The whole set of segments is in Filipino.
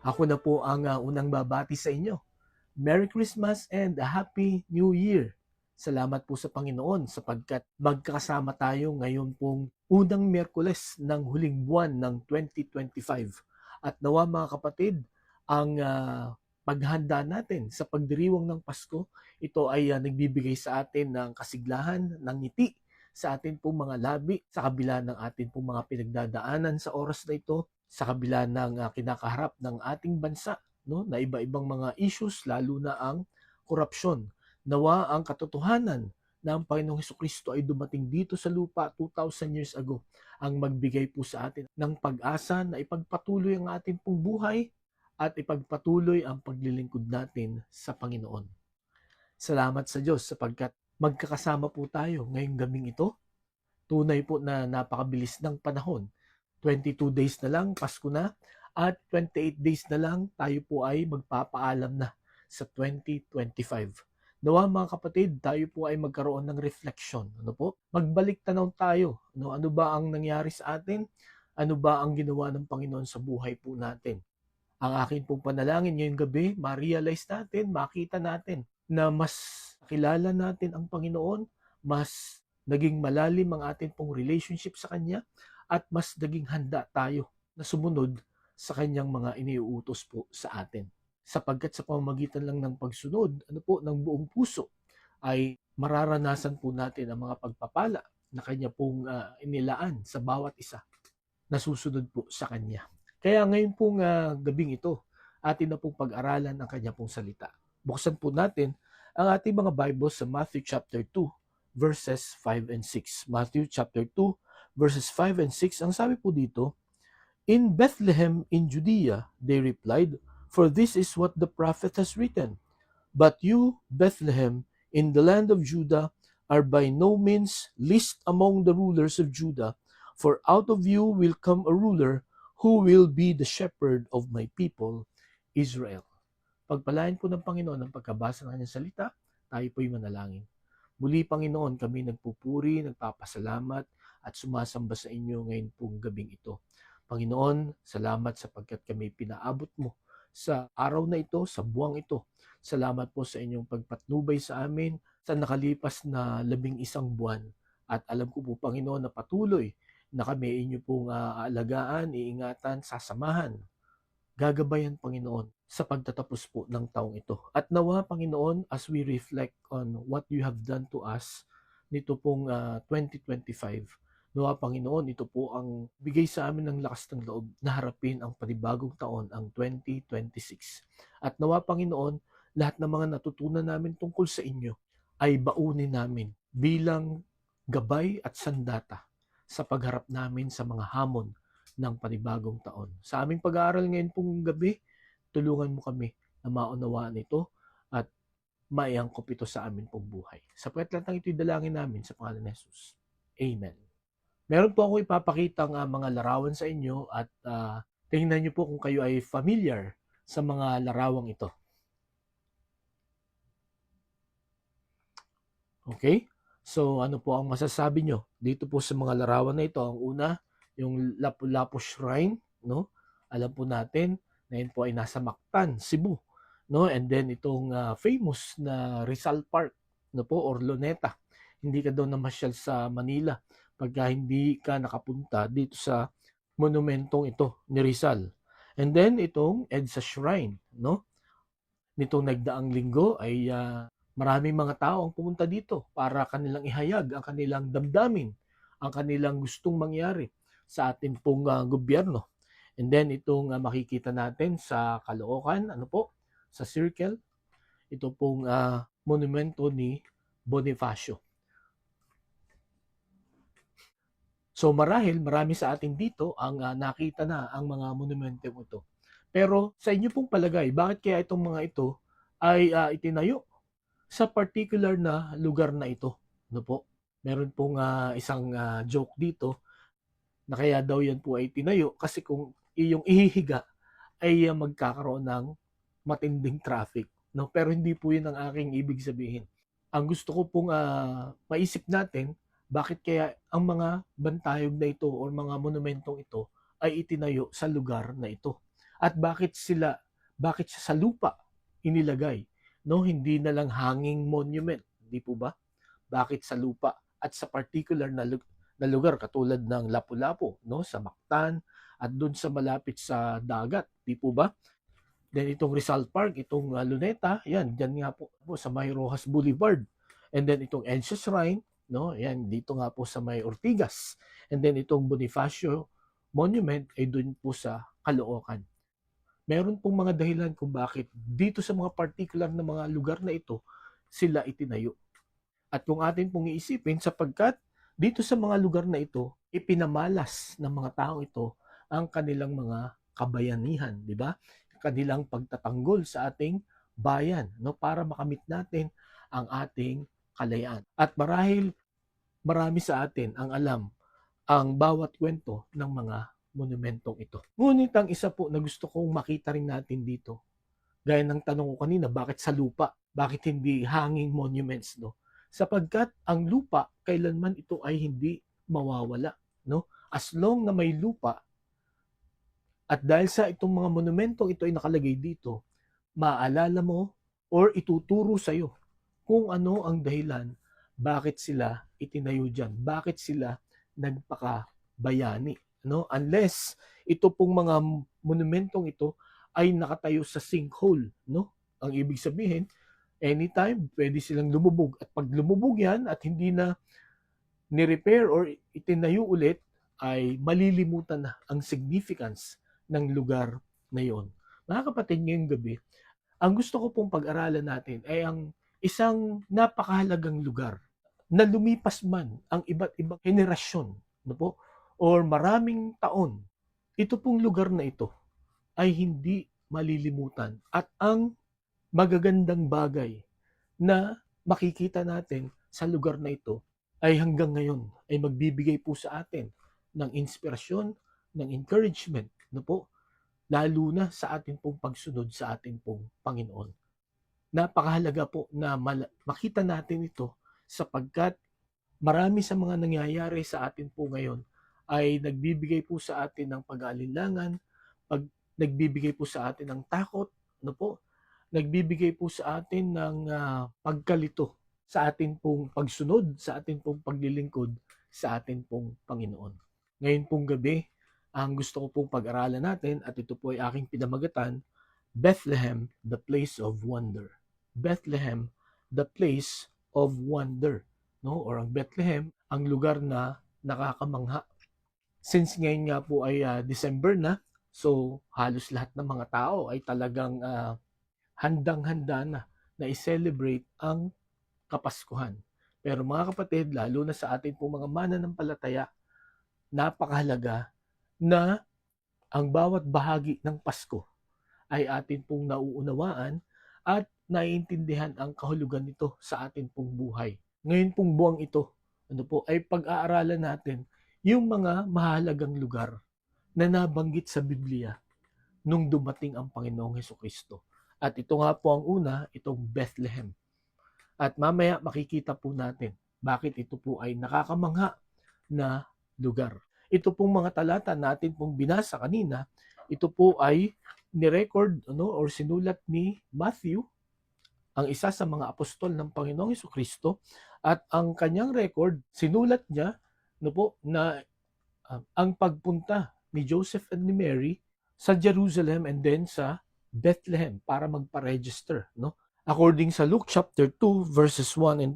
Ako na po ang unang babati sa inyo. Merry Christmas and a Happy New Year! Salamat po sa Panginoon sapagkat magkakasama tayo ngayon pong unang Miyerkules ng huling buwan ng 2025. At nawa mga kapatid, ang paghanda natin sa pagdiriwang ng Pasko, ito ay nagbibigay sa atin ng kasiglahan, ng ngiti sa atin pong mga labi, sa kabila ng atin pong mga pinagdadaanan sa oras na ito, sa kabila ng kinakaharap ng ating bansa, no, na iba-ibang mga issues, lalo na ang korupsyon. Nawa ang katotohanan na ang Panginoong Hesukristo ay dumating dito sa lupa 2,000 years ago ang magbigay po sa atin ng pag-asa na ipagpatuloy ang ating pong buhay at ipagpatuloy ang paglilingkod natin sa Panginoon. Salamat sa Diyos sapagkat magkakasama po tayo ngayong gabing ito. Tunay po na napakabilis ng panahon. 22 days na lang, Pasko na, at 28 days na lang tayo po ay magpapaalam na sa 2025. Nawa mga kapatid, tayo po ay magkaroon ng reflection. Ano po? Magbalik tanaw tayo. Ano ba ang nangyari sa atin? Ano ba ang ginawa ng Panginoon sa buhay po natin? Ang akin pong panalangin ngayong gabi, ma-realize natin, makita natin na mas kilala natin ang Panginoon, mas naging malalim ang ating pong relationship sa Kanya, at mas naging handa tayo na sumunod sa Kanyang mga iniuutos po sa atin. Sapagkat sa pamamagitan lang ng pagsunod, ng buong puso, ay mararanasan po natin ang mga pagpapala na Kanya pong inilaan sa bawat isa na susunod po sa Kanya. Kaya ngayon pong gabing ito, atin na pong pag-aralan ang Kanya pong salita. Buksan po natin ang ating mga Bible sa Matthew chapter 2, verses 5 and 6. Matthew chapter 2, verses 5 and 6. Ang sabi po dito, "In Bethlehem in Judea, they replied, for this is what the prophet has written. But you, Bethlehem, in the land of Judah, are by no means least among the rulers of Judah, for out of you will come a ruler who will be the shepherd of my people, Israel." Pagpalain po ng Panginoon ang pagkabasa ng kanyang salita, tayo po'y manalangin. Muli, Panginoon, kami nagpupuri, nagpapasalamat at sumasamba sa inyo ngayon pong gabing ito. Panginoon, salamat sapagkat kami pinaabot mo sa araw na ito, sa buwang ito. Salamat po sa inyong pagpatnubay sa amin sa nakalipas na 11 buwan. At alam ko po, Panginoon, na patuloy na kami inyo pong aalagaan, iingatan, sasamahan, gagabayan, Panginoon, sa pagtatapos po ng taong ito. At nawa, Panginoon, as we reflect on what you have done to us nito pong 2025, nawa, Panginoon, ito po ang bigay sa amin ng lakas ng loob na harapin ang panibagong taon, ang 2026. At nawa, Panginoon, lahat ng mga natutunan namin tungkol sa inyo ay baunin namin bilang gabay at sandata sa pagharap namin sa mga hamon ng panibagong taon. Sa aming pag-aaral ngayon pong gabi, tulungan mo kami na maunawaan ito at maiangkop ito sa amin pong buhay. Sa lahat ng ito'y dalangin namin sa pangalan ni Jesus. Amen. Meron po ako ipapakita ng mga larawan sa inyo at tingnan niyo po kung kayo ay familiar sa mga larawang ito. Okay? So ano po ang masasabi nyo dito po sa mga larawan na ito? Ang una, yung Lapu-Lapu Shrine, no? Alam po natin na yun po ay nasa Mactan, Cebu, no? And then itong famous na Rizal Park, no po, or Luneta. Hindi ka daw namasyal sa Manila pagka hindi ka nakapunta dito sa monumentong ito ni Rizal. And then itong EDSA Shrine, no? Nitong nagdaang linggo ay maraming mga tao ang pumunta dito para kanilang ihayag ang kanilang damdamin, ang kanilang gustong mangyari sa ating pong gobyerno. And then itong makikita natin sa Caloocan, sa Circle, ito pong monumento ni Bonifacio. So marahil marami sa atin dito ang nakita na ang mga monumento ito. Pero sa inyo pong palagay, bakit kaya itong mga ito ay itinayo sa particular na lugar na ito? No po? Meron pong isang joke dito na kaya daw yan po ay tinayo kasi kung iyong ihihiga ay magkakaroon ng matinding traffic. No? Pero hindi po yun ang aking ibig sabihin. Ang gusto ko pong maisip natin, bakit kaya ang mga bantayog na ito o mga monumentong ito ay itinayo sa lugar na ito? At bakit siya sa lupa inilagay? No, hindi na lang hanging monument, di po ba? Bakit sa lupa at sa particular na lugar katulad ng Lapu-Lapu, no, sa Mactan at doon sa malapit sa dagat, di po ba? Then itong Rizal Park, itong Luneta, yan, dyan nga po sa may Rojas Boulevard. And then itong Encia Shrine, no, yan, dito nga po sa may Ortigas. And then itong Bonifacio Monument ay doon po sa Caloocan. Meron pong mga dahilan kung bakit dito sa mga particular na mga lugar na ito sila itinayo. At kung atin pong iisipin, sapagkat dito sa mga lugar na ito, ipinamalas ng mga tao ito ang kanilang mga kabayanihan, di ba? Kanilang pagtatanggol sa ating bayan, no, para makamit natin ang ating kalayaan. At marahil marami sa atin ang alam ang bawat kwento ng mga monumentong ito. Ngunit ang isa po na gusto kong makita rin natin dito, gaya ng tanong ko kanina, bakit sa lupa? Bakit hindi hanging monuments, no? Sapagkat ang lupa, kailanman ito ay hindi mawawala, no? As long na may lupa, at dahil sa itong mga monumentong ito ay nakalagay dito, maaalala mo or ituturo sa iyo kung ano ang dahilan bakit sila itinayo dyan, bakit sila nagpakabayani, no? Unless ito pong mga monumentong ito ay nakatayo sa sinkhole, no? Ang ibig sabihin, anytime pwede silang lumubog, at pag lumubog yan at hindi na ni-repair or itinayo ulit, ay malilimutan na ang significance ng lugar na yon. Mga kapatid, ngayong gabi, ang gusto ko pong pag-aralan natin ay ang isang napakahalagang lugar na lumipas man ang iba't ibang henerasyon, no po, or maraming taon. Ito pong lugar na ito ay hindi malilimutan, at ang magagandang bagay na makikita natin sa lugar na ito ay hanggang ngayon ay magbibigay po sa atin ng inspirasyon, ng encouragement, no po, lalo na sa ating pong pagsunod sa ating pong Panginoon. Napakahalaga po na makita natin ito, sapagkat marami sa mga nangyayari sa atin po ngayon ay nagbibigay po sa atin ng pag-aalinlangan, nagbibigay po sa atin ng takot, no po, nagbibigay po sa atin ng pagkalito sa atin pong pagsunod, sa atin pong paglilingkod sa atin pong Panginoon. Ngayon pong gabi, ang gusto ko pong pag-aralan natin, at ito po ay aking pinamagatan, Bethlehem, the place of wonder. Bethlehem, the place of wonder, no? Or ang Bethlehem, ang lugar na nakakamangha. Since ngayon nga po ay December na, so halos lahat ng mga tao ay talagang handang-handa na i-celebrate ang Kapaskuhan. Pero mga kapatid, lalo na sa atin po mga mananampalataya, napakahalaga na ang bawat bahagi ng Pasko ay atin pong nauunawaan at naiintindihan ang kahulugan nito sa atin pong buhay. Ngayon pong buwang ito, ay pag-aaralan natin yung mga mahalagang lugar na nabanggit sa Biblia nung dumating ang Panginoong Hesukristo. At ito nga po ang una, itong Bethlehem. At mamaya makikita po natin bakit ito po ay nakakamangha na lugar. Ito pong mga talata natin pong binasa kanina, ito po ay ni-record or sinulat ni Matthew, ang isa sa mga apostol ng Panginoong Hesukristo, at ang kanyang record, sinulat niya na ang pagpunta ni Joseph and ni Mary sa Jerusalem and then sa Bethlehem para magpa-register, no? According sa Luke chapter 2 verses 1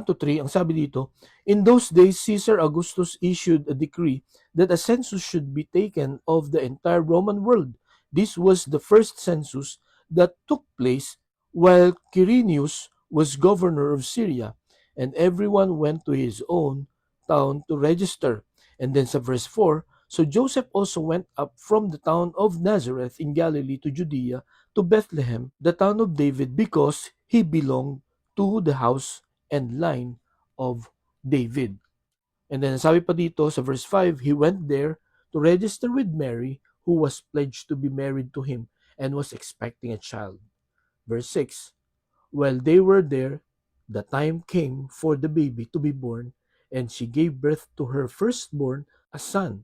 to 3, ang sabi dito, in those days Caesar Augustus issued a decree that a census should be taken of the entire Roman world. This was the first census that took place while Quirinius was governor of Syria, and everyone went to his own town to register. And then sa verse 4, so Joseph also went up from the town of Nazareth in Galilee to Judea, to Bethlehem, the town of David, because he belonged to the house and line of David. And then sabi pa dito sa verse 5, he went there to register with Mary, who was pledged to be married to him and was expecting a child. Verse 6, while they were there, the time came for the baby to be born, and she gave birth to her firstborn, a son.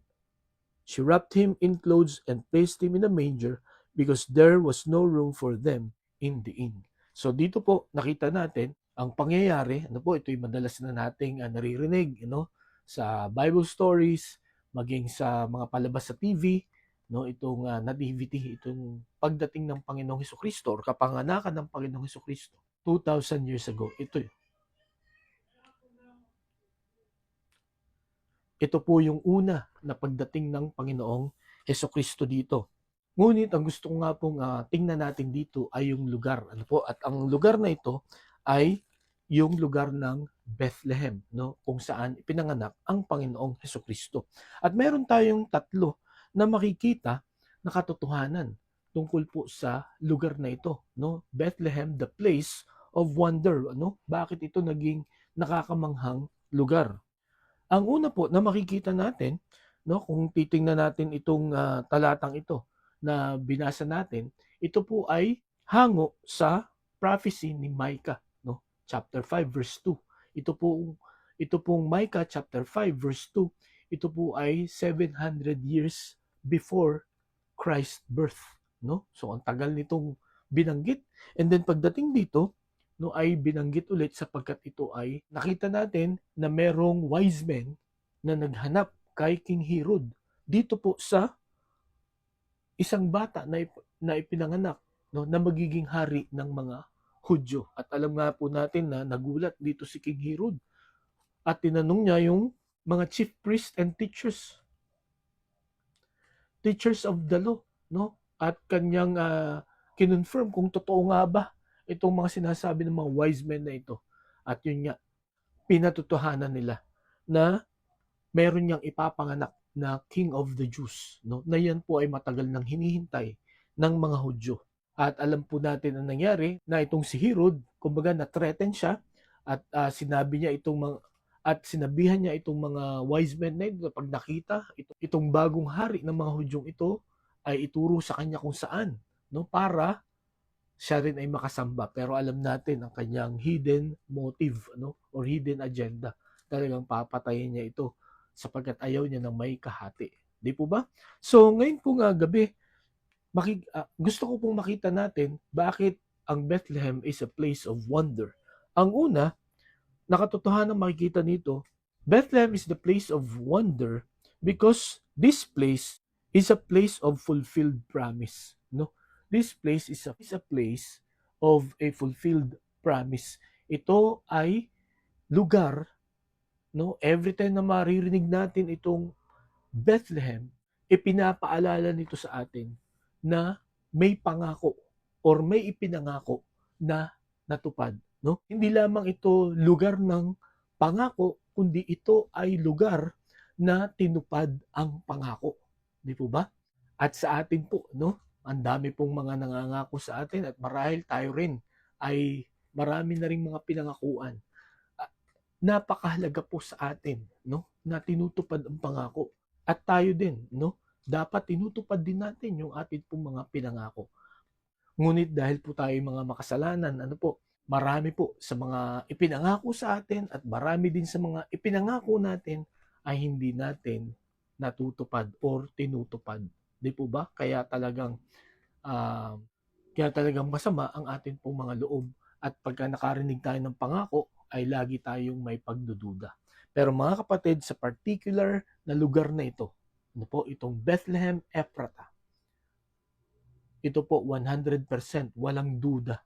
She wrapped him in clothes and placed him in a manger because there was no room for them in the inn. So dito po nakita natin ang pangyayari, ito'y madalas na nating naririnig, sa Bible stories, maging sa mga palabas sa TV, itong nativity, itong pagdating ng Panginoong Hesukristo or kapanganakan ng Panginoong Hesukristo 2,000 years ago. Ito po yung una na pagdating ng Panginoong Hesukristo dito. Ngunit ang gusto ko nga pong tingnan natin dito ay yung lugar. At ang lugar na ito ay yung lugar ng Bethlehem, kung saan ipinanganak ang Panginoong Hesukristo. At meron tayong tatlo na makikita na katotohanan tungkol po sa lugar na ito. Bethlehem, the place of wonder. Bakit ito naging nakakamanghang lugar? Ang una po na makikita natin, kung titingnan natin itong talatang ito na binasa natin, ito po ay hango sa prophecy ni Micah, chapter 5 verse 2. Ito pong Micah chapter 5 verse 2. Ito po ay 700 years before Christ's birth, So ang tagal nitong binanggit. And then pagdating dito, ay binanggit ulit sapagkat ito ay nakita natin na merong wise men na naghanap kay King Herod dito po sa isang bata na ipinanganak, na magiging hari ng mga Hudyo. At alam nga po natin na nagulat dito si King Herod at tinanong niya yung mga chief priests and teachers of the law, at kanyang kinonfirm kung totoo nga ba itong mga sinasabi ng mga wise men na ito. At yun nga, pinatotohanan nila na meron niyang ipapanganak na King of the Jews, na yan po ay matagal nang hinihintay ng mga Hudyo. At alam po natin ang nangyari na itong si Herod, kumbaga na-threaten siya at sinabihan niya itong mga wise men na ito, pag nakita itong bagong hari ng mga Hudyong ito, ay ituro sa kanya kung saan, para siya rin ay makasamba. Pero alam natin ang kanyang hidden motive, or hidden agenda. Talagang papatayin niya ito sapagkat ayaw niya ng may kahati. Di po ba? So ngayon po nga gabi, gusto ko pong makita natin bakit ang Bethlehem is a place of wonder. Ang una, nakatotohanan makikita nito, Bethlehem is the place of wonder because this place is a place of fulfilled promise. This place is a place of a fulfilled promise. Ito ay lugar, every time na maririnig natin itong Bethlehem, ipinapaalala nito sa atin na may pangako or may ipinangako na natupad. Hindi lamang ito lugar ng pangako, kundi ito ay lugar na tinupad ang pangako. Di po ba? At sa atin po, ang dami pong mga nangangako sa atin at marahil tayo rin ay marami na rin mga pinangakuan. Napakahalaga po sa atin, na tinutupad ang pangako. At tayo din, dapat tinutupad din natin yung atin pong mga pinangako. Ngunit dahil po tayo mga makasalanan, marami po sa mga ipinangako sa atin at marami din sa mga ipinangako natin ay hindi natin natutupad or tinutupad. Di po ba? Kaya talagang masama ang atin pong mga loob at pagka nakarinig tayo ng pangako ay lagi tayong may pagdududa. Pero mga kapatid, sa particular na lugar na ito, itong Bethlehem Ephrata, ito po 100% walang duda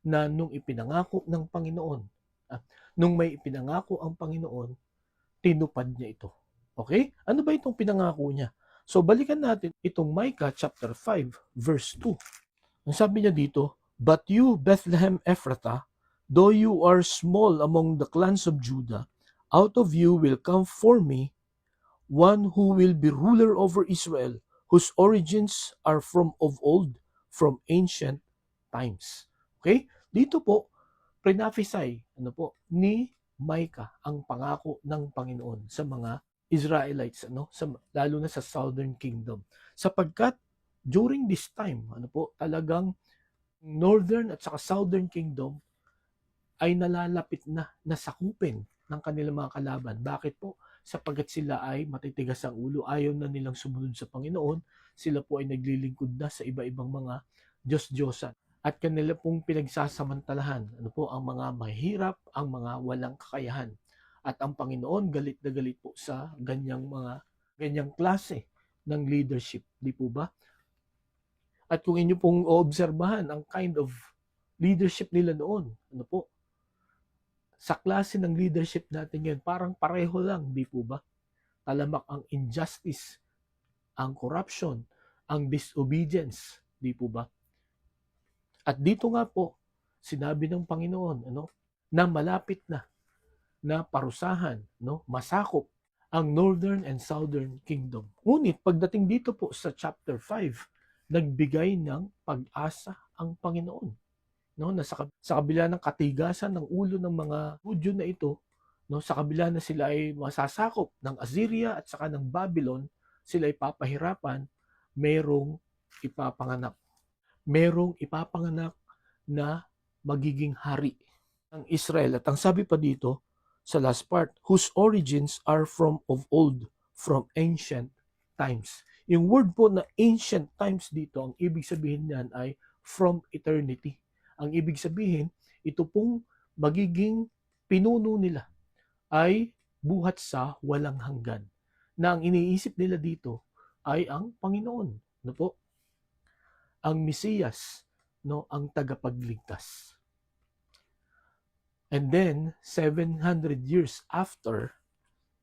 na nung ipinangako ng Panginoon, nung may ipinangako ang Panginoon, tinupad niya ito. Okay? Ano ba itong pinangako niya? So balikan natin itong Micah chapter 5 verse 2. Ang sabi niya dito, "But you, Bethlehem Ephrata, though you are small among the clans of Judah, out of you will come for me one who will be ruler over Israel, whose origins are from of old, from ancient times." Okay? Dito po, prophesy ni Micah ang pangako ng Panginoon sa mga Israelites, lalo na sa Southern Kingdom. Sapagkat during this time, talagang Northern at saka Southern Kingdom ay nalalapit na sakupin ng kanilang mga kalaban. Bakit po? sapagkat sila ay matitigas ang ulo, ayaw na nilang sumunod sa Panginoon, sila po ay naglilingkod na sa iba-ibang mga Diyos-Diyosan. At kanila pong pinagsasamantalahan, ang mga mahirap, ang mga walang kakayahan. At ang Panginoon galit na galit po sa ganyang klase ng leadership, di po ba? At kung inyo pong oobserbahan ang kind of leadership nila noon, sa klase ng leadership natin ngayon, parang pareho lang, di po ba? Talamak ang injustice, ang corruption, ang disobedience, di po ba? At dito nga po, sinabi ng Panginoon, na malapit na parusahan, masakop ang Northern and Southern Kingdom. Ngunit pagdating dito po sa chapter 5, nagbigay ng pag-asa ang Panginoon. Na sa kabila ng katigasan ng ulo ng mga Hudyo na ito, sa kabila na sila ay masasakop ng Assyria at saka ng Babylon, sila ay papahirapan, merong ipapanganak. Merong ipapanganak na magiging hari ng Israel. At ang sabi pa dito sa last part, whose origins are from of old, from ancient times. Yung word po na ancient times dito, ang ibig sabihin niyan ay from eternity. Ang ibig sabihin, ito pong magiging pinuno nila ay buhat sa walang hanggan. Na ang iniisip nila dito ay ang Panginoon. Ang Mesiyas, ang tagapagligtas. And then, 700 years after,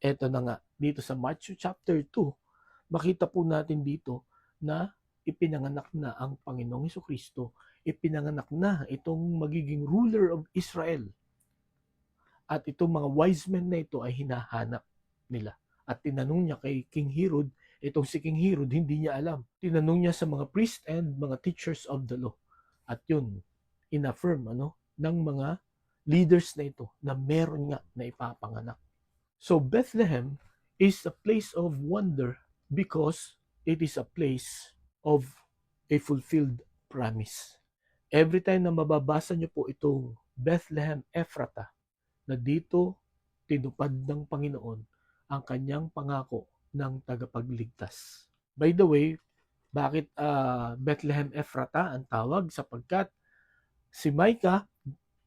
eto na nga, dito sa Matthew chapter 2, makita po natin dito na ipinanganak na ang Panginoong Hesukristo, ipinanganak na itong magiging ruler of Israel. At itong mga wise men na ito ay hinahanap nila. At tinanong niya kay King Herod, itong si King Herod, hindi niya alam. Tinanong niya sa mga priest and mga teachers of the law. At yun, inaffirm ng mga leaders na ito na meron nga na ipapanganak. So Bethlehem is a place of wonder because it is a place of a fulfilled promise. Every time na mababasa niyo po itong Bethlehem Ephrata, na dito tinupad ng Panginoon ang kanyang pangako ng tagapagligtas. By the way, bakit Bethlehem Ephrata ang tawag? Sapagkat si Micah,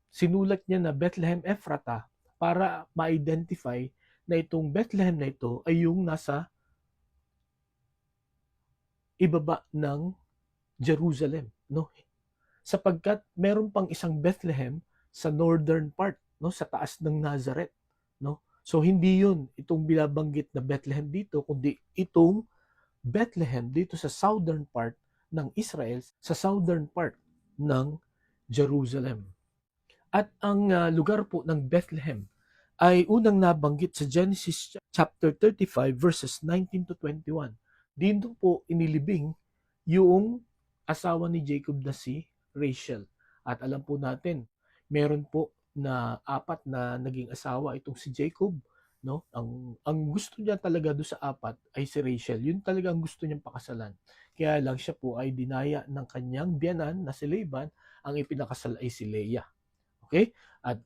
sinulat niya na Bethlehem Ephrata para ma-identify na itong Bethlehem na ito ay yung nasa ibaba ng Jerusalem. Sapagkat meron pang isang Bethlehem sa northern part, sa taas ng Nazareth. So hindi yun itong binabanggit na Bethlehem dito, kundi itong Bethlehem dito sa southern part ng Israel, sa southern part ng Jerusalem. At ang lugar po ng Bethlehem ay unang nabanggit sa Genesis chapter 35 verses 19 to 21. Dito po inilibing yung asawa ni Jacob na si Rachel. At alam po natin, meron po na 4 na naging asawa itong si Jacob. Ang gusto niya talaga do sa 4 ay si Rachel. Yun talaga ang gusto niyang pakasalan. Kaya lang siya po ay dinaya ng kanyang biyanan na si Laban. Ang ipinakasal ay si Leah. Okay? At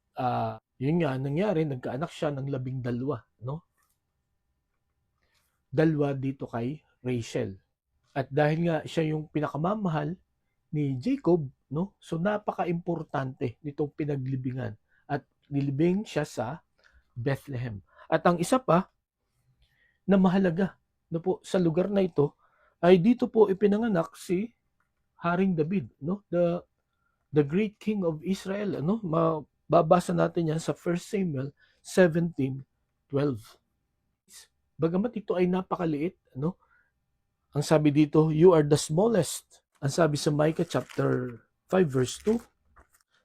yun nga nangyari, nagkaanak siya ng 12. Dalawa dito kay Rachel. At dahil nga siya yung pinakamamahal ni Jacob, so napaka-importante nitong pinaglibingan. At nilibing siya sa Bethlehem. At ang isa pa na mahalaga sa lugar na ito ay dito po ipinanganak si Haring David, the great king of Israel. Mababasa natin yan sa 1 Samuel 17:12. Bagamat ito ay napakaliit, ang sabi dito, you are the smallest. Ang sabi sa Micah chapter 5 verse 2,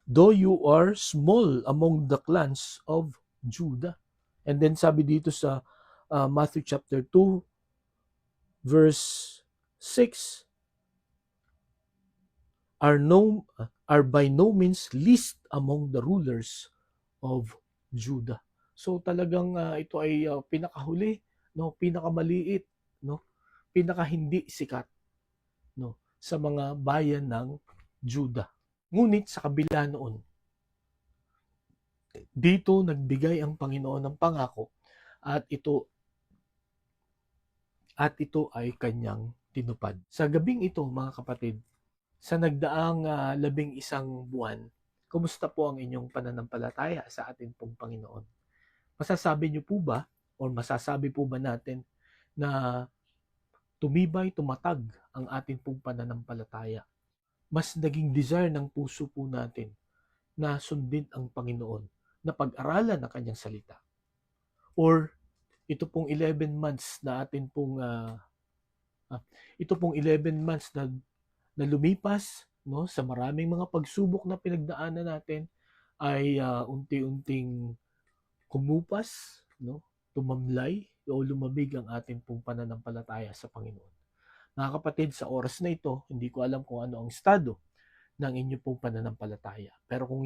though you are small among the clans of Judah. And then sabi dito sa Matthew chapter 2 verse 6, are by no means least among the rulers of Judah. So talagang ito ay pinakahuli, pinakamaliit, pinakahindi sikat, sa mga bayan ng Judah. Ngunit sa kabila noon, dito nagbigay ang Panginoon ng pangako at ito ay kanyang tinupad. Sa gabing ito, mga kapatid, sa nagdaang 11 buwan, kumusta po ang inyong pananampalataya sa atin pong Panginoon? Masasabi niyo po ba o masasabi po ba natin na tumibay, tumatag ang atin pong pananampalataya? Mas naging desire ng puso po natin na sundin ang Panginoon, na pag-aralan ang kanyang salita. Or ito pong 11 months na atin pong ito pong 11 months na lumipas, no, sa maraming mga pagsubok na pinagdaanan natin ay unti-unting kumupas, no, tumamlay o lumamig ang ating pong pananampalataya sa Panginoon. Mga kapatid, sa oras na ito, hindi ko alam kung ano ang estado ng inyo pong pananampalataya. Pero kung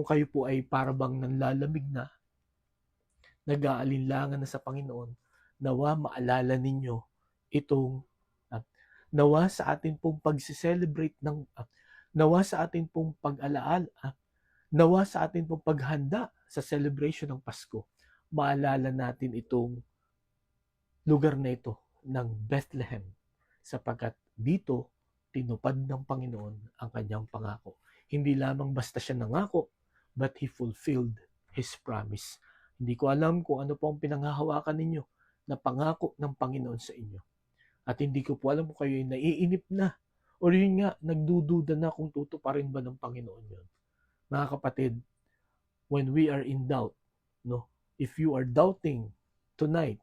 kayo po ay parabang nanlalamig na, nag-aalinlangan na sa Panginoon, nawa maalala ninyo itong nawa sa atin pong pag-celebrate nawa sa atin pong pag-alaala, nawa sa atin pong paghanda sa celebration ng Pasko, maalala natin itong lugar na ito ng Bethlehem, sapagkat dito tinupad ng Panginoon ang kanyang pangako. Hindi lamang basta siya nangako, but He fulfilled His promise. Hindi ko alam kung ano po ang pinanghahawakan ninyo na pangako ng Panginoon sa inyo. At hindi ko po alam kung kayo ay naiinip na o yun nga, nagdududa na kung tutuparin ba ng Panginoon yun. Mga kapatid, when we are in doubt, no, if you are doubting tonight,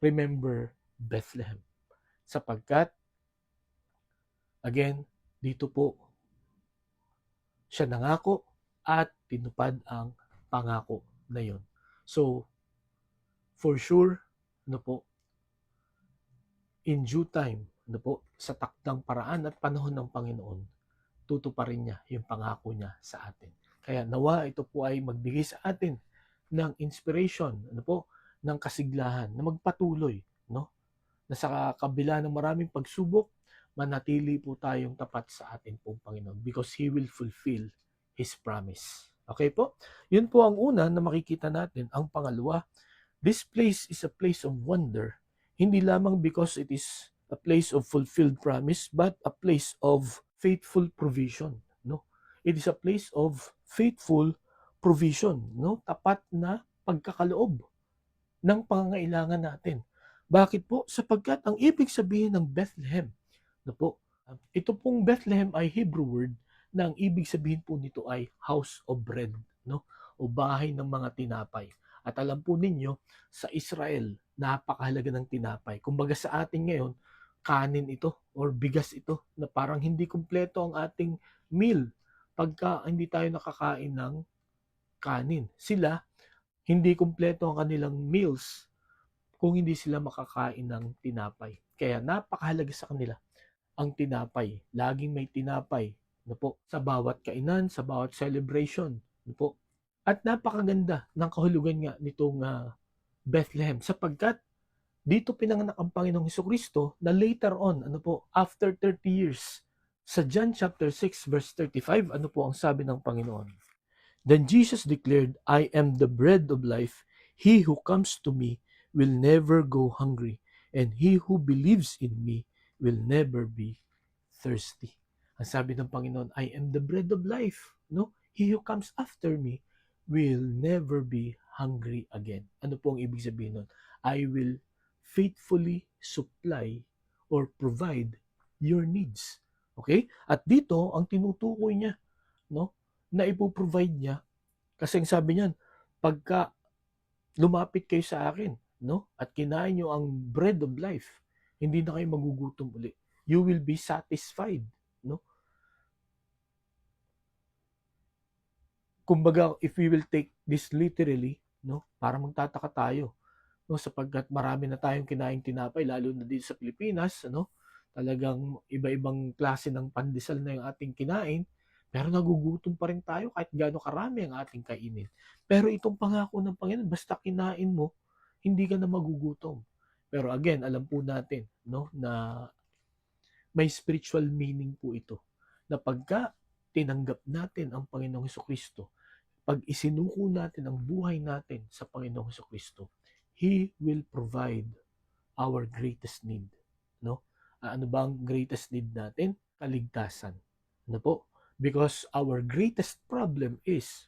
remember Bethlehem. Sapagkat, again, dito po, siya nangako at tinupad ang pangako na yun. So, for sure, ano po, in due time, ano po, sa takdang paraan at panahon ng Panginoon, tutuparin niya yung pangako niya sa atin. Kaya nawa ito po ay magbigay sa atin ng inspiration, ano po, ng kasiglahan na magpatuloy, no? Na sa kabila ng maraming pagsubok, manatili po tayong tapat sa atin pong Panginoon because He will fulfill His promise. Okay po? Yun po ang una na makikita natin. Ang pangalawa, this place is a place of wonder, hindi lamang because it is a place of fulfilled promise, but a place of faithful provision. No? It is a place of faithful provision. No? Tapat na pagkakaloob ng pangangailangan natin. Bakit po? Sapagkat ang ibig sabihin ng Bethlehem, no po, ito pong Bethlehem ay Hebrew word na ang ibig sabihin po nito ay house of bread, no? O bahay ng mga tinapay. At alam po ninyo, sa Israel, napakahalaga ng tinapay. Kumbaga sa atin ngayon, kanin ito or bigas ito na parang hindi kumpleto ang ating meal pagka hindi tayo nakakain ng kanin. Sila, hindi kumpleto ang kanilang meals kung hindi sila makakain ng tinapay. Kaya napakahalaga sa kanila ang tinapay. Laging may tinapay, no po, sa bawat kainan, sa bawat celebration, no po. At napakaganda ng kahulugan nga nitong Bethlehem sapagkat dito pinanganak ang Panginoong Hesukristo na later on, ano po, after 30 years. Sa John chapter 6 verse 35, ano po ang sabi ng Panginoon? Then Jesus declared, I am the bread of life. He who comes to me will never go hungry, and he who believes in me will never be thirsty. Ang sabi ng Panginoon, I am the bread of life. No? He who comes after me will never be hungry again. Ano po ang ibig sabihin nun? I will faithfully supply or provide your needs. Okay? At dito, ang tinutukoy niya, no, na ipoprovide niya, kasi ang sabi niyan, pagka lumapit kayo sa akin, no, at kinain niyo ang bread of life, hindi na kayo magugutom uli. You will be satisfied, no? Kumbaga, if we will take this literally, no, para magtataka tayo, no, sapagkat marami na tayong kinaing tinapay, lalo na dito sa Pilipinas, ano, talagang iba-ibang klase ng pandesal na yung ating kinain, pero nagugutom pa rin tayo kahit gaano karami ang ating kainin. Pero itong pangako ng Panginoon, basta kinain mo, hindi ka na magugutom. Pero again, alam po natin, no, na may spiritual meaning po ito. Na pagka tinanggap natin ang Panginoong Hesukristo, pag isinuko natin ang buhay natin sa Panginoong Jesucristo, He will provide our greatest need. No? Ano ba ang greatest need natin? Kaligtasan. Ano po? Because our greatest problem is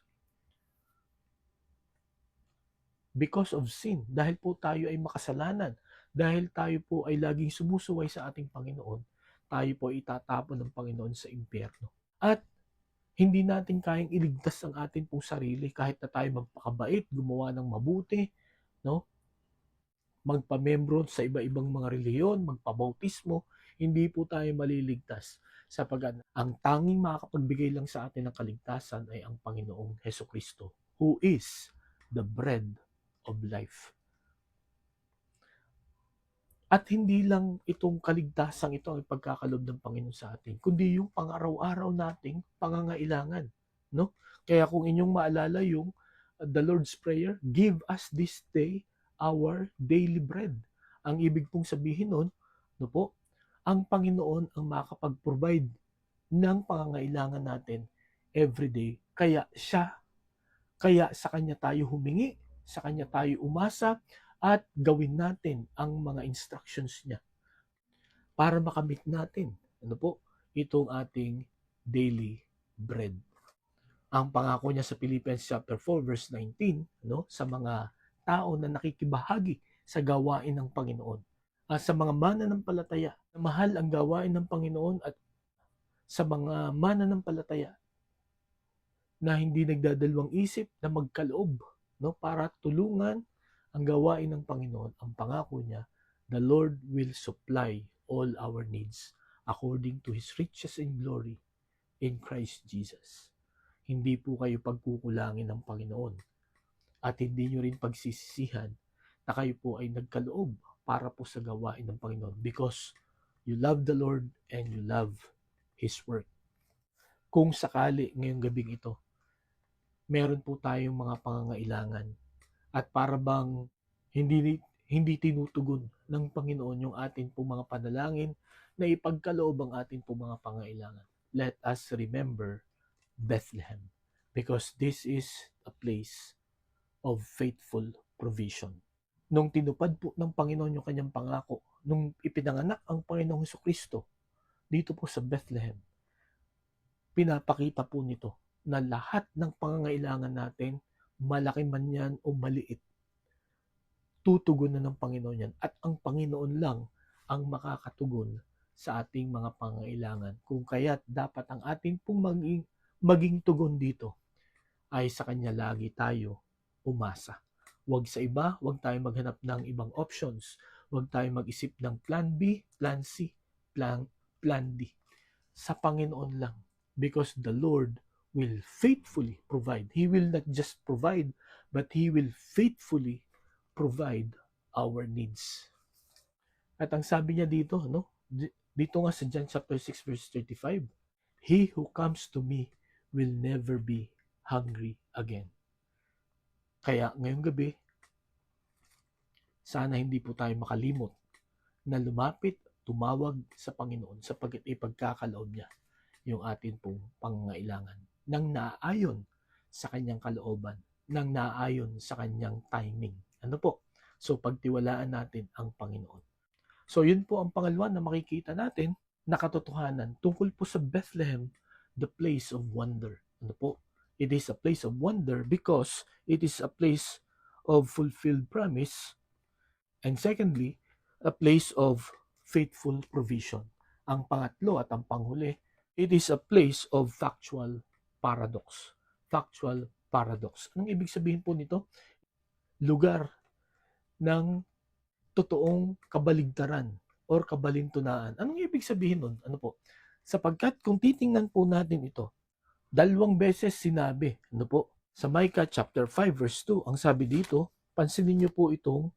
because of sin. Dahil po tayo ay makasalanan. Dahil tayo po ay laging sumusuway sa ating Panginoon, tayo po itatapon ng Panginoon sa impyerno. At hindi natin kayang iligtas ang atin pong sarili kahit na tayo magpakabait, gumawa ng mabuti, no? Magpamembro sa iba-ibang mga reliyon, magpabautismo, hindi po tayo maliligtas sapagkat ang tanging makakapagbigay lang sa atin ng kaligtasan ay ang Panginoong Hesukristo, who is the bread of life. At hindi lang itong kaligtasan ito ang ipagkakalob ng Panginoon sa atin, kundi yung pang-araw-araw nating pangangailangan. No? Kaya kung inyong maalala yung the Lord's Prayer, give us this day our daily bread. Ang ibig pong sabihin nun, no po, ang Panginoon ang makakapag-provide ng pangangailangan natin everyday. Kaya sa Kanya tayo humingi, sa Kanya tayo umasa, at gawin natin ang mga instructions niya para makamit natin itong ating daily bread. Ang pangako niya sa Philippians chapter 4 verse 19 sa mga tao na nakikibahagi sa gawain ng Panginoon. Sa mga mananampalataya, mahal ang gawain ng Panginoon, at sa mga mananampalataya na hindi nagdadalawang isip na magkaloob para tulungan ang gawain ng Panginoon, ang pangako niya, the Lord will supply all our needs according to His riches and glory in Christ Jesus. Hindi po kayo pagkukulangin ng Panginoon at hindi nyo rin pagsisisihan na kayo po ay nagkaloob para po sa gawain ng Panginoon because you love the Lord and you love His work. Kung sakali ngayong gabing ito, meron po tayong mga pangangailangan at para bang hindi tinutugon ng Panginoon yung atin po mga panalangin na ipagkaloob ang atin po mga pangailangan. Let us remember Bethlehem because this is a place of faithful provision. Nung tinupad po ng Panginoon yung kanyang pangako, nung ipinanganak ang Panginoong Jesucristo dito po sa Bethlehem, pinapakita po nito na lahat ng pangangailangan natin, malaki man yan o maliit, tutugon na ng Panginoon yan. At ang Panginoon lang ang makakatugon sa ating mga pangangailangan. Kung kaya't dapat ang ating pong maging tugon dito ay sa Kanya lagi tayo umasa. Huwag sa iba, huwag tayo maghanap ng ibang options. Huwag tayo mag-isip ng plan B, plan C, plan D. Sa Panginoon lang. Because the Lord will faithfully provide. He will not just provide, but He will faithfully provide our needs. At ang sabi niya dito, dito nga sa John chapter 6 verse 35, He who comes to me will never be hungry again. Kaya ngayong gabi, sana hindi po tayo makalimot na lumapit, tumawag sa Panginoon sapagkat ipagkakaloob niya yung atin pong pangangailangan nang naaayon sa kanyang kalooban, nang naaayon sa kanyang timing. Ano po? So pagtiwalaan natin ang Panginoon. So yun po ang pangalawa na makikita natin na katotohanan tungkol po sa Bethlehem, the place of wonder. Ano po? It is a place of wonder because it is a place of fulfilled promise, and secondly, a place of faithful provision. Ang pangatlo at ang panghuli, it is a place of factual paradox. Factual paradox. Anong ibig sabihin po nito? Lugar ng totoong kabaligtaran or kabalintunaan. Anong ibig sabihin nun? Ano po? Sapagkat kung titingnan po natin ito, 2 beses sinabi, sa Micah chapter 5 verse 2, ang sabi dito, pansinin niyo po itong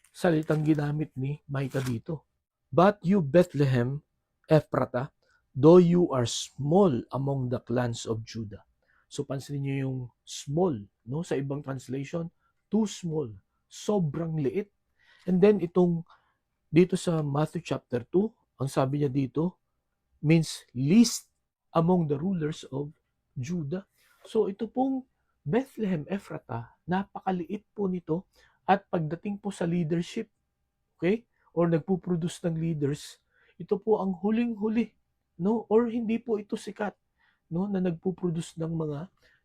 salitang ginamit ni Micah dito. But you, Bethlehem, Ephratah, though you are small among the clans of Judah. So pansinin niyo yung small, sa ibang translation, too small, sobrang liit. And then itong dito sa Matthew chapter 2, ang sabi niya dito, means least among the rulers of Judah. So ito pong Bethlehem Ephrata, napakaliit po nito at pagdating po sa leadership, okay, or nagpo-produce ng leaders, ito po ang huling-huli, no, or hindi po ito sikat, no, na nagpo-produce ng mga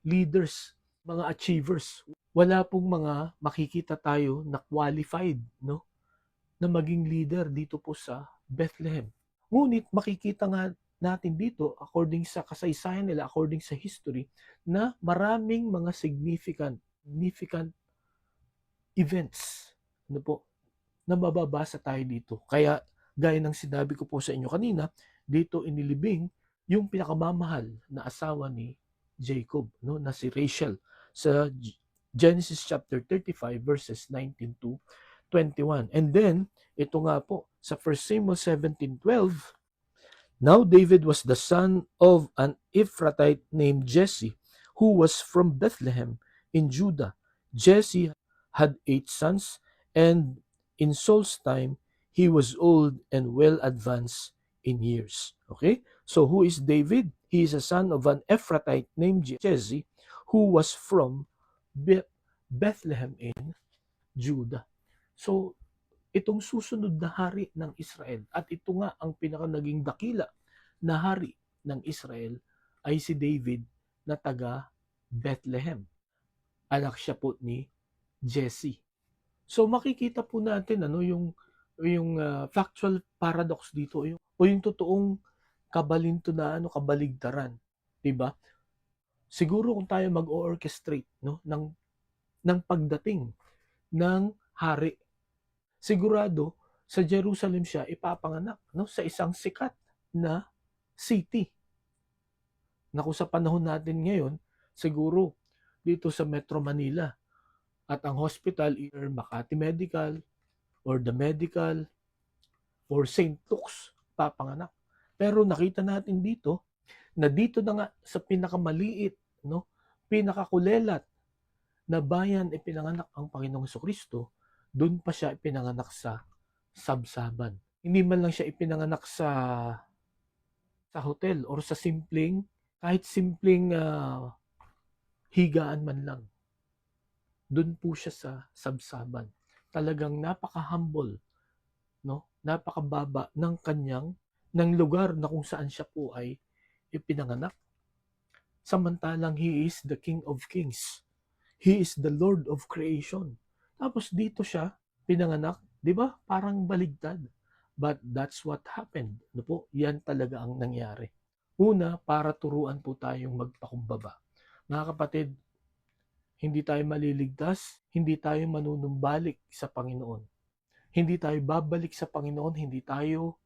leaders, mga achievers. Wala pong mga makikita tayo na qualified, no, na maging leader dito po sa Bethlehem. Ngunit makikita nga natin dito, according sa kasaysayan nila, according sa history, na maraming mga significant events, ano po, na mababasa tayo dito. Kaya, gaya ng sinabi ko po sa inyo kanina, dito inilibing yung pinakamamahal na asawa ni Jacob, no, na si Rachel, sa Genesis chapter 35 verses 19 to 21. And then, ito nga po, sa 1 Samuel 17:12, now David was the son of an Ephrathite named Jesse, who was from Bethlehem in Judah. Jesse had 8 sons, and in Saul's time, he was old and well advanced in years. Okay? So who is David? He is a son of an Ephrathite named Jesse, who was from Bethlehem in Judah. So, itong susunod na hari ng Israel, at ito nga ang pinaka naging dakila na hari ng Israel, ay si David na taga Bethlehem. Anak siya po ni Jesse. So makikita po natin yung factual paradox dito, yung totoong kabalintunaan o kabaligtaran, 'di ba? Siguro kung tayo mag-orchestrate, no, ng pagdating ng hari, sigurado sa Jerusalem siya ipapanganak, no, sa isang sikat na city. Na kung sa panahon natin ngayon, siguro dito sa Metro Manila, at ang hospital, either Makati Medical or the Medical or St. Luke's, papanganak. Pero nakita natin dito na dito na nga sa pinakamaliit, no, pinakakulelat na bayan ipinanganak ang Panginoong Jesucristo, doon pa siya ipinanganak sa sabsaban. Hindi man lang siya ipinanganak sa hotel or sa kahit simpleng higaan man lang. Doon po siya sa sabsaban. Talagang napaka-humble, no? Napakababa ng lugar na kung saan siya po ay ipinanganak. Samantalang He is the King of Kings. He is the Lord of Creation. Tapos dito siya pinanganak, 'di ba? Parang baligtad. But that's what happened. No po, yan talaga ang nangyari. Una, para turuan po tayong magpakumbaba. Mga kapatid, hindi tayo maliligtas, hindi tayo manunumbalik sa Panginoon. Hindi tayo babalik sa Panginoon, hindi tayo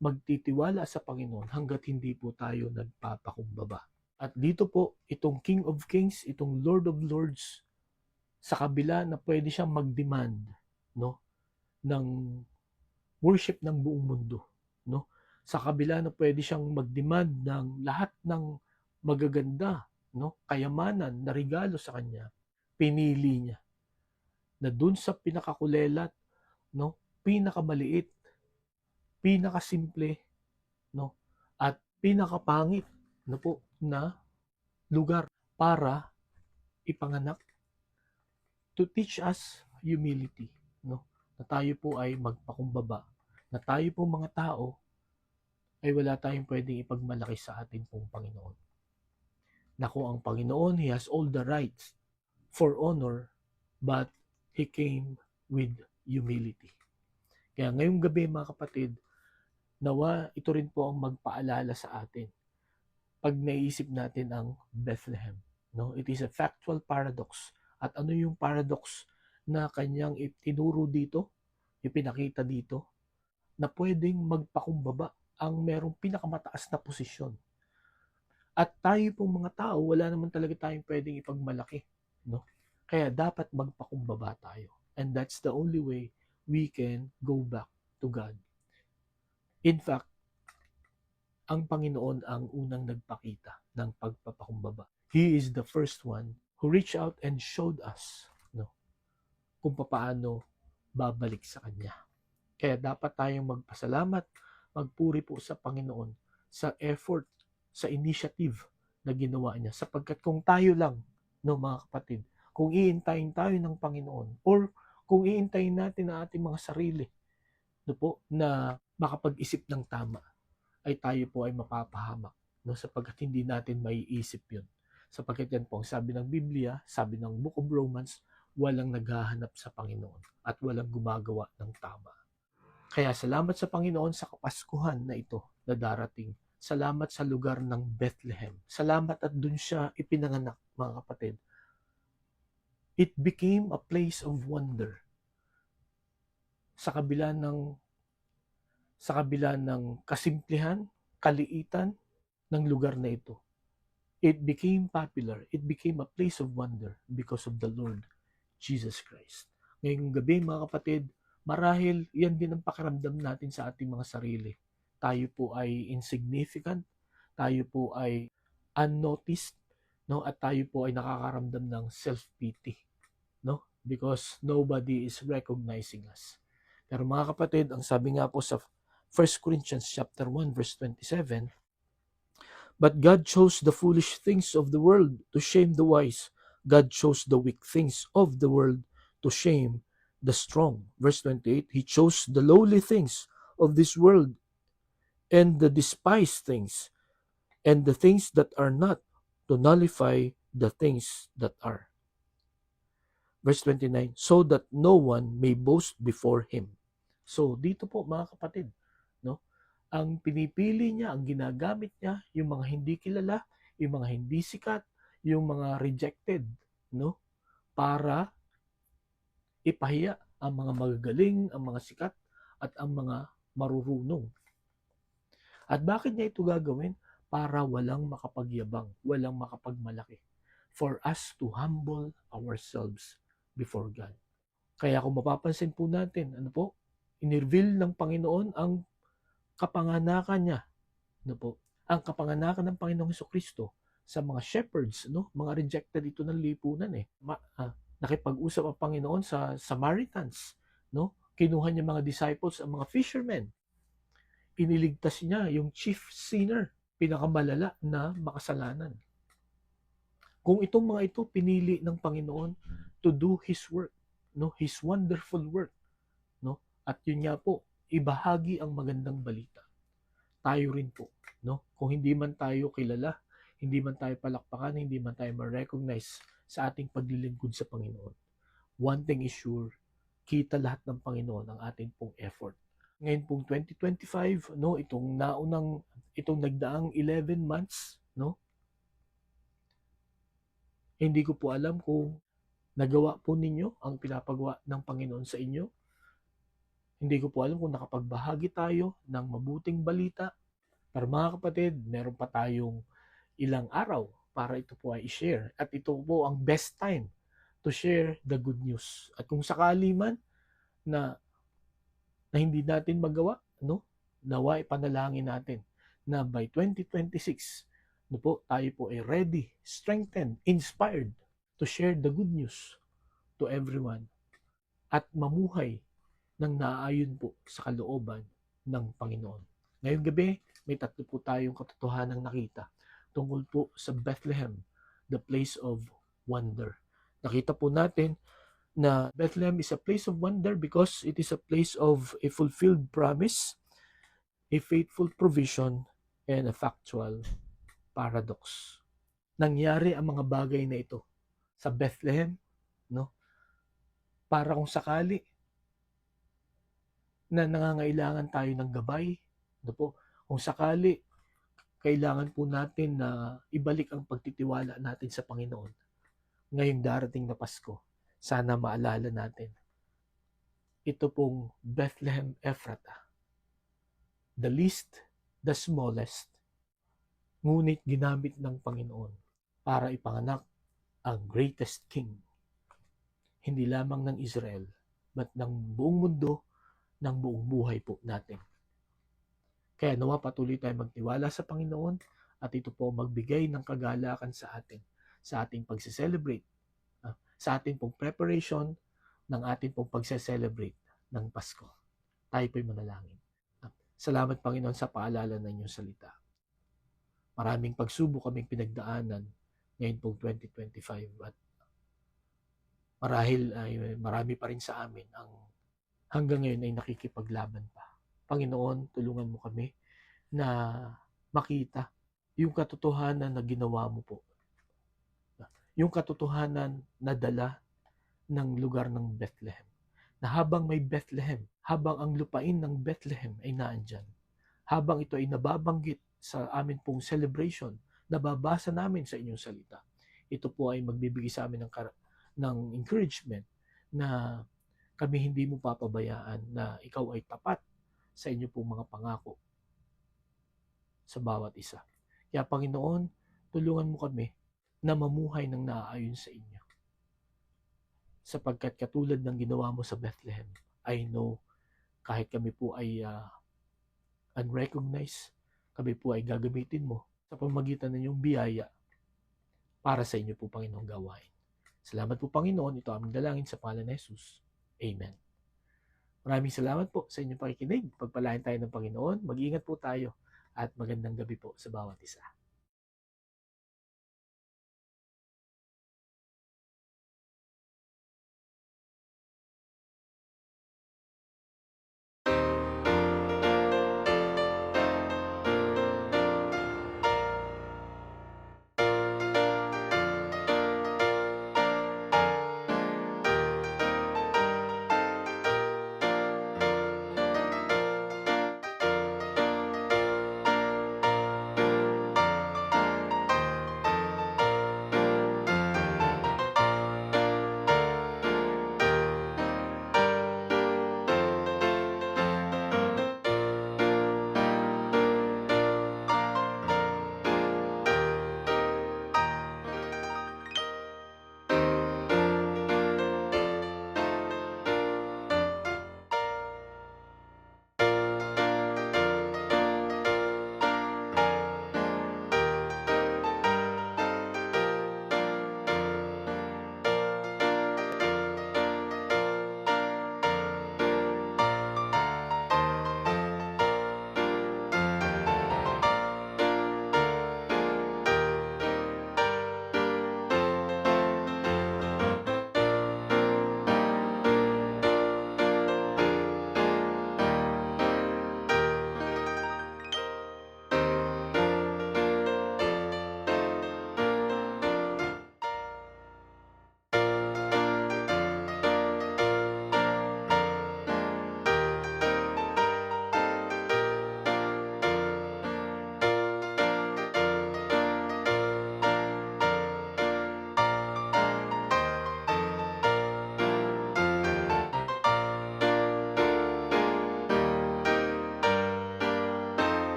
magtitiwala sa Panginoon hanggat hindi po tayo nagpapakumbaba. At dito po, itong King of Kings, itong Lord of Lords, sa kabila na pwede siyang mag-demand, no, ng worship ng buong mundo, no? Sa kabila na pwede siyang mag-demand ng lahat ng magaganda, no, kayamanan na regalo sa kanya, pinili niya na dun sa pinakakulelat, no, pinakamaliit, pinakasimple, no, at pinakapangit, no po, na lugar para ipanganak, to teach us humility, no, na tayo po ay magpakumbaba, na tayo po mga tao ay wala tayong pwedeng ipagmalaki sa atin pong Panginoon. Na kung ang Panginoon, He has all the rights for honor, but He came with humility. Kaya ngayong gabi mga kapatid, nawa ito rin po ang magpaalala sa atin pag naisip natin ang Bethlehem. No? It is a factual paradox. At ano yung paradox na kanyang itinuro dito, ipinakita dito, na pwedeng magpakumbaba ang merong pinakamataas na posisyon. At tayo pong mga tao, wala naman talaga tayong pwedeng ipagmalaki. No? Kaya dapat magpakumbaba tayo. And that's the only way we can go back to God. In fact, ang Panginoon ang unang nagpakita ng pagpapakumbaba. He is the first one who reached out and showed us, no, kung paano babalik sa Kanya. Kaya dapat tayong magpasalamat, magpuri po sa Panginoon sa effort, sa initiative na ginawa niya. Sapagkat kung tayo lang, no mga kapatid, kung iintayin tayo ng Panginoon or kung iintayin natin ang ating mga sarili, no po, na makapag-isip ng tama, ay tayo po ay mapapahamak, no, sapagkat hindi natin maiisip yun. Sapagkat yan po ang sabi ng Biblia, sabi ng Book of Romans, walang naghahanap sa Panginoon at walang gumagawa ng tama. Kaya salamat sa Panginoon sa Kapaskuhan na ito na darating. Salamat sa lugar ng Bethlehem. Salamat at dun siya ipinanganak, mga kapatid. It became a place of wonder. Sa kabila ng kasimplihan, kaliitan ng lugar na ito, it became popular. It became a place of wonder because of the Lord Jesus Christ. Ngayong gabi, mga kapatid, marahil yan din ang pakiramdam natin sa ating mga sarili. Tayo po ay insignificant, tayo po ay unnoticed, no? At tayo po ay nakakaramdam ng self-pity, no? Because nobody is recognizing us. Pero mga kapatid, ang sabi nga po sa 1 Corinthians chapter 1 verse 27, but God chose the foolish things of the world to shame the wise. God chose the weak things of the world to shame the strong. Verse 28, He chose the lowly things of this world and the despised things and the things that are not to nullify the things that are. Verse 29, so that no one may boast before Him. So dito po mga kapatid, no? Ang pinipili niya, ang ginagamit niya, yung mga hindi kilala, yung mga hindi sikat, yung mga rejected, no? Para ipahiya ang mga magagaling, ang mga sikat, at ang mga marurunong. At bakit niya ito gagawin? Para walang makapagyabang, walang makapagmalaki. For us to humble ourselves before God. Kaya kung mapapansin po natin, ano po? Inirveal ng Panginoon ang kapanganakan niya, no po? Ang kapanganakan ng Panginoong Hesukristo sa mga shepherds, no? Mga rejected ito ng lipunan eh. Nakipag-usap ang Panginoon sa Samaritans, no? Kinuha niya mga disciples, ang mga fishermen. Iniligtas niya yung chief sinner, pinakamalala na makasalanan. Kung itong mga ito pinili ng Panginoon to do His work, no? His wonderful work, no? At yun nga po, ibahagi ang magandang balita. Tayo rin po, no? Kung hindi man tayo kilala, hindi man tayo palakpakan, hindi man tayo ma-recognize sa ating paglilingkod sa Panginoon, one thing is sure, kita lahat ng Panginoon ang ating pong effort. Ngayon pong 2025, no, itong nagdaang 11 months, no? Hindi ko po alam kung nagawa po ninyo ang pinapagawa ng Panginoon sa inyo. Hindi ko po alam kung nakapagbahagi tayo ng mabuting balita. Pero mga kapatid, meron pa tayong ilang araw para ito po ay i-share. At ito po ang best time to share the good news. At kung sakali man na hindi natin magawa, no? Nawa ipanalangin natin na by 2026, no po, tayo po ay ready, strengthened, inspired to share the good news to everyone at mamuhay ng naaayon po sa kalooban ng Panginoon. Ngayong gabi, may tatlo po tayong katotohanang nakita tungkol po sa Bethlehem, the place of wonder. Nakita po natin na Bethlehem is a place of wonder because it is a place of a fulfilled promise, a faithful provision, and a factual paradox. Nangyari ang mga bagay na ito sa Bethlehem, no? Para kung sakali na nangangailangan tayo ng gabay, no po, kung sakali kailangan po natin na ibalik ang pagtitiwala natin sa Panginoon ngayong darating na Pasko. Sana maalala natin. Ito pong Bethlehem Ephrata. The least, the smallest, ngunit ginamit ng Panginoon para ipanganak ang greatest king. Hindi lamang ng Israel, but ng buong mundo, ng buong buhay po natin. Kaya nawa patuloy tayong magtiwala sa Panginoon at ito po magbigay ng kagalakan sa atin, sa ating pagse-celebrate, sa ating pong preparation ng ating pong pagse-celebrate ng Pasko. Tayo po'y manalangin. Salamat Panginoon sa paalala ng inyong salita. Maraming pagsubok kaming pinagdaanan, ngayon pong 2025 at marahil ay marami pa rin sa amin ang hanggang ngayon ay nakikipaglaban pa. Panginoon, tulungan mo kami na makita yung katotohanan na ginawa mo po. Yung katotohanan na dala ng lugar ng Bethlehem. Na habang may Bethlehem, habang ang lupain ng Bethlehem ay naandyan, habang ito ay nababanggit sa amin pong celebration, nababasa namin sa inyong salita, ito po ay magbibigay sa amin ng encouragement na kami hindi mo papabayaan, na ikaw ay tapat sa inyo pong mga pangako sa bawat isa. Kaya Panginoon, tulungan mo kami na mamuhay ng naaayon sa inyo. Sapagkat katulad ng ginawa mo sa Bethlehem, I know kahit kami po ay unrecognized, kami po ay gagamitin mo sa pamamagitan ng iyong biyaya para sa inyo po, Panginoong gawain. Salamat po, Panginoon. Ito aming dalangin sa pangalan ni Jesus. Amen. Maraming salamat po sa inyong pakikinig. Pagpalain tayo ng Panginoon. Mag-iingat po tayo at magandang gabi po sa bawat isa.